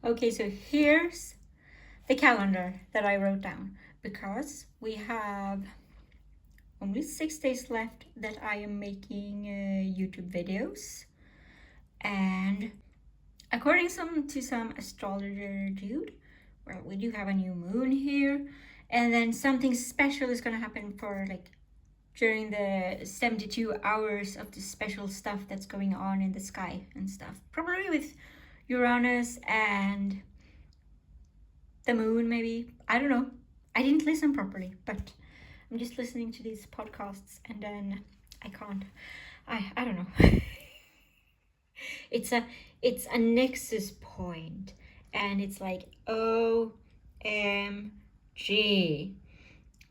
Okay, so here's the calendar that I wrote down because we have only 6 days left that I am making YouTube videos. And according to some astrologer dude, well, we do have a new moon here, and then something special is gonna happen for like during the 72 hours of the special stuff that's going on in the sky and stuff. Probably with Uranus and the moon, maybe. I don't know. I didn't listen properly, but I'm just listening to these podcasts and then I can't. I don't know. it's a nexus point and it's like OMG.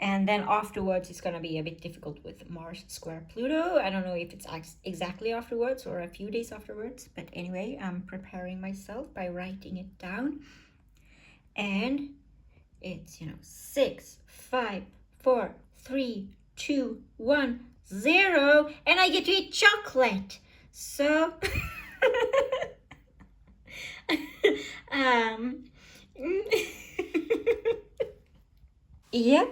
And then afterwards it's gonna be a bit difficult with Mars square Pluto. I don't know if it's exactly afterwards or a few days afterwards, but anyway, I'm preparing myself by writing it down. And it's 6, 5, 4, 3, 2, 1, 0, and I get to eat chocolate. So yeah,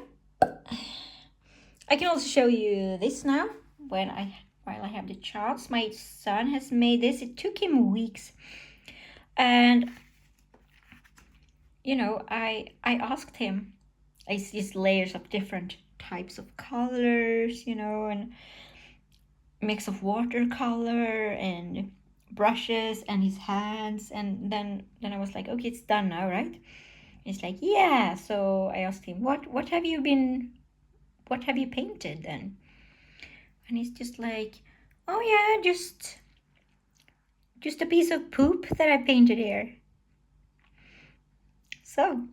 I can also show you this now while I have the charts. My son has made this. It took him weeks, and I asked him. It's these layers of different types of colors, and mix of watercolor and brushes and his hands. And then I was like, okay, it's done now, right? He's like, yeah. So I asked him, what have you painted then? And he's just like, oh yeah, just a piece of poop that I painted here. So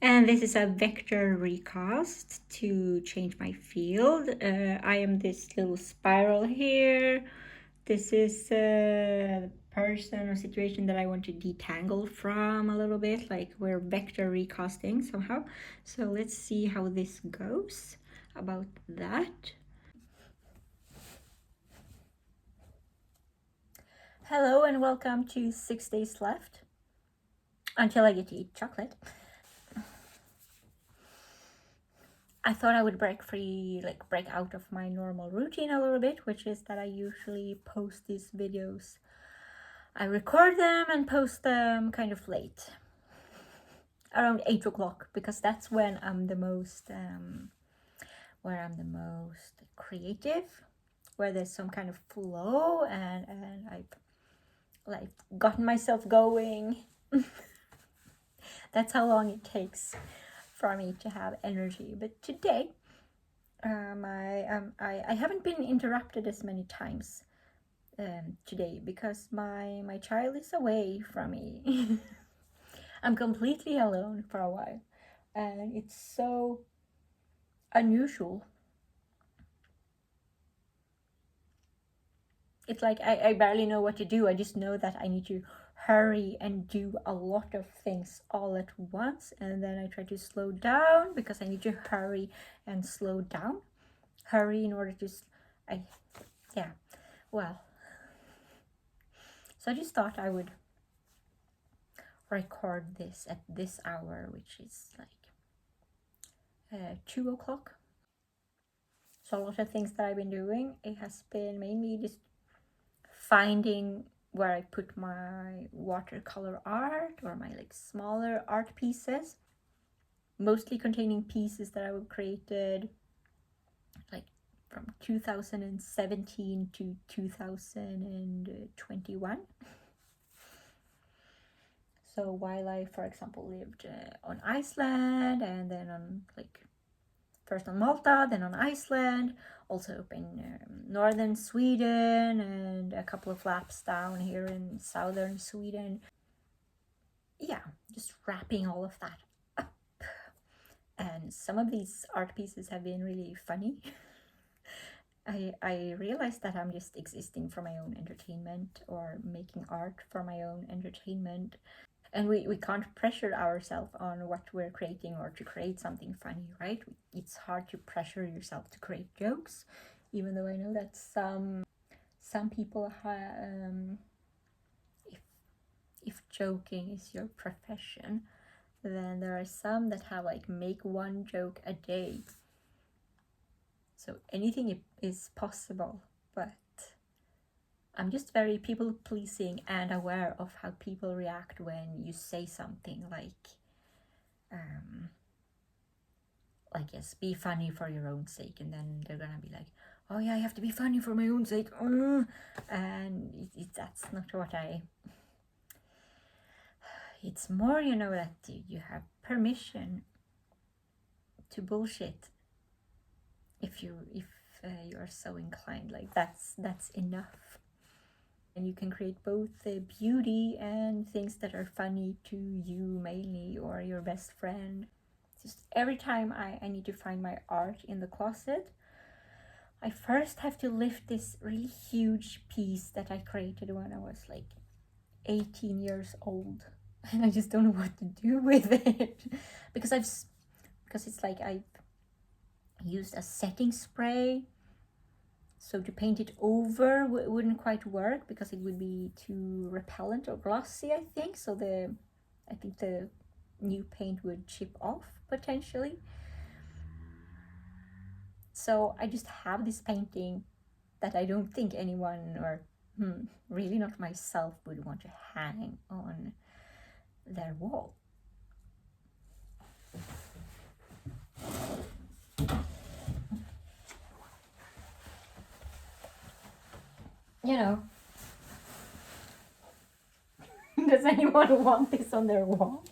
and this is a vector recast to change my field. I am this little spiral here. This is a person or situation that I want to detangle from a little bit, like we're vector recasting somehow. So let's see how this goes about that. Hello and welcome to 6 days left until I get to eat chocolate. I thought I would break out of my normal routine a little bit, which is that I usually post these videos. I record them and post them kind of late, around 8 o'clock, because that's when I'm the most, creative, where there's some kind of flow and I've gotten myself going. That's how long it takes for me to have energy. But today, I haven't been interrupted as many times today because my child is away from me. I'm completely alone for a while, and it's so unusual. It's like I barely know what to do. I just know that I need to hurry and do a lot of things all at once, and then I try to slow down because I need to hurry and slow down. Hurry in order to so I just thought I would record this at this hour, which is like 2 o'clock. So a lot of things that I've been doing, it has been mainly just finding where I put my watercolor art or my smaller art pieces, mostly containing pieces that I created from 2017 to 2021. So while I, for example, lived on Iceland and then on first on Malta, then on Iceland, also up in northern Sweden and a couple of laps down here in southern Sweden. Yeah, just wrapping all of that up. And some of these art pieces have been really funny. I realized that I'm just existing for my own entertainment or making art for my own entertainment. And we can't pressure ourselves on what we're creating or to create something funny, right? It's hard to pressure yourself to create jokes, even though I know that some some people if joking is your profession, then there are some that have like make one joke a day. So anything is possible, but I'm just very people pleasing and aware of how people react when you say something like yes, be funny for your own sake, and then they're gonna be like, oh yeah, I have to be funny for my own sake, and that's not what it's more, you know, that you have permission to bullshit if you are so inclined. Like that's enough, and you can create both the beauty and things that are funny to you mainly or your best friend. Just every time I need to find my art in the closet, I first have to lift this really huge piece that I created when I was like 18 years old, and I just don't know what to do with it because it's like I've used a setting spray, so to paint it over wouldn't quite work because it would be too repellent or glossy, I think. So I think the new paint would chip off potentially. So I just have this painting that I don't think anyone, or really not myself, would want to hang on their wall. You know, does anyone want this on their wall?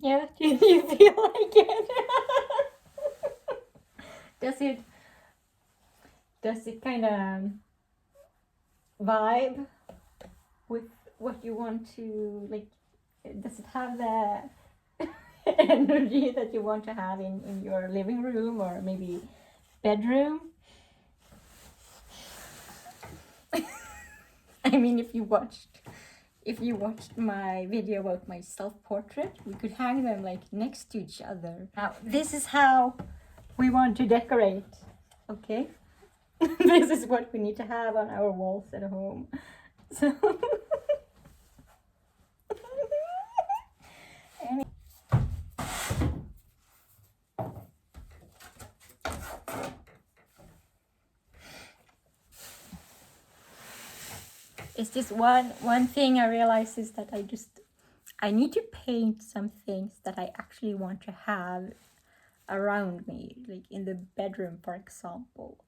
Yeah, do you feel like it? Does it kind of vibe with what you want to, like, does it have the energy that you want to have in your living room or maybe bedroom? I mean, if you watched my video about my self-portrait, we could hang them like next to each other. Now, this is how we want to decorate, okay? This is what we need to have on our walls at home. So it's just one thing I realized is that I need to paint some things that I actually want to have around me, like in the bedroom, for example.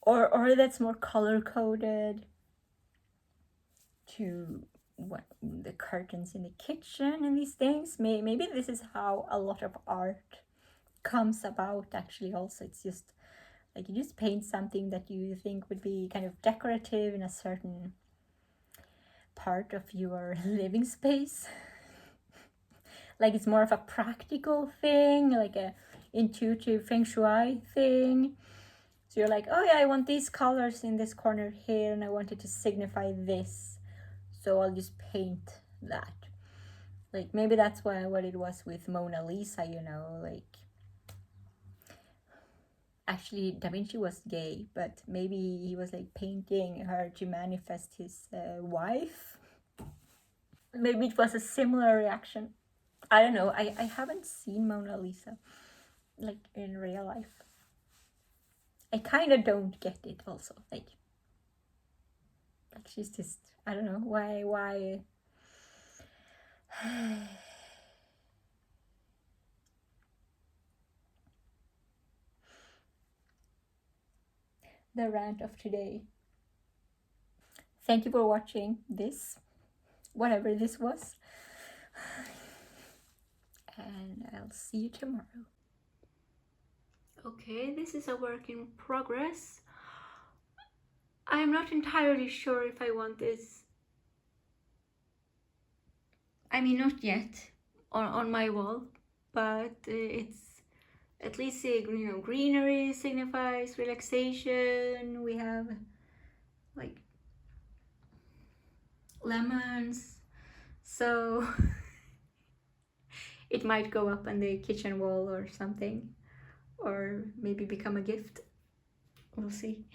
or that's more color coded to what the curtains in the kitchen and these things. Maybe this is how a lot of art comes about actually. Also, it's just like you just paint something that you think would be kind of decorative in a certain part of your living space. Like it's more of a practical thing, like a intuitive feng shui thing. So you're like, oh yeah, I want these colors in this corner here and I want it to signify this, so I'll just paint that. Like maybe that's what it was with Mona Lisa, you know, like actually Da Vinci was gay, but maybe he was like painting her to manifest his wife. Maybe it was a similar reaction. I don't know. I haven't seen Mona Lisa like in real life. I kind of don't get it also. Like she's just, I don't know why. The rant of today. Thank you for watching this, whatever this was. And I'll see you tomorrow. Okay, this is a work in progress. I'm not entirely sure if I want this, I mean not yet, on my wall, but it's at least, you know, greenery signifies relaxation. We have like lemons, so It might go up on the kitchen wall or something, or maybe become a gift. We'll see.